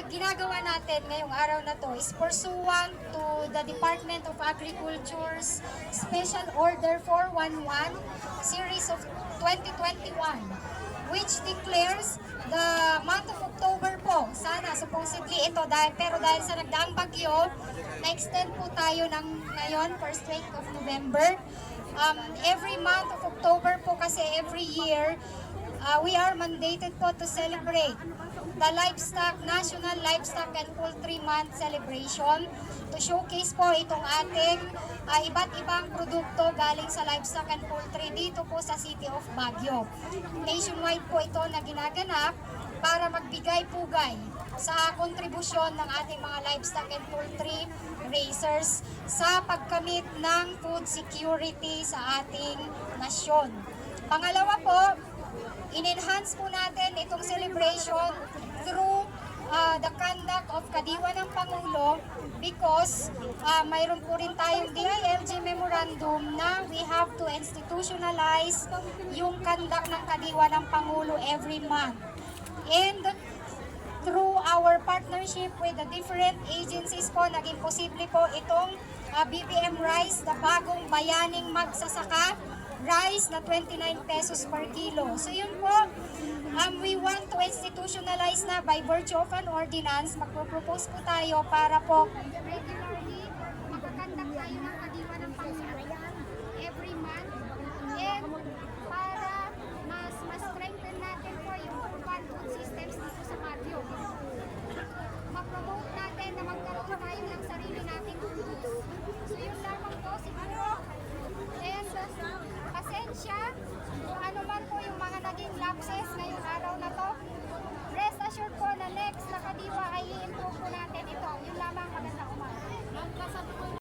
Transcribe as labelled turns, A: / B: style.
A: ginagawa natin ngayong araw na to is pursuant to the Department of Agriculture's Special Order 411 Series of 2021, which declares the month of October po. Sana, supposedly ito, pero dahil sa nagdaang bagyo, na-extend po tayo ng ngayon, first week of November. Every month of October po kasi every year, we are mandated po to celebrate the National Livestock and Poultry Month celebration to showcase po itong ating iba't ibang produkto galing sa livestock and poultry dito po sa City of Baguio. Nationwide po ito na ginaganap para magbigay pugay sa kontribusyon ng ating mga livestock and poultry raisers sa pagkamit ng food security sa ating nasyon. Pangalawa po, in-enhance po natin itong celebration through the conduct of Kadiwa ng Pangulo because mayroon po rin tayong DILG memorandum na we have to institutionalize yung conduct ng Kadiwa ng Pangulo every month. And through our partnership with the different agencies po, naging posible po itong BBM Rice, the bagong bayaning magsasaka rice na 29 pesos per kilo. So yun po, we want to institutionalize na by virtue of an ordinance. Magpropose po tayo para po regularly magkakandak tayo ng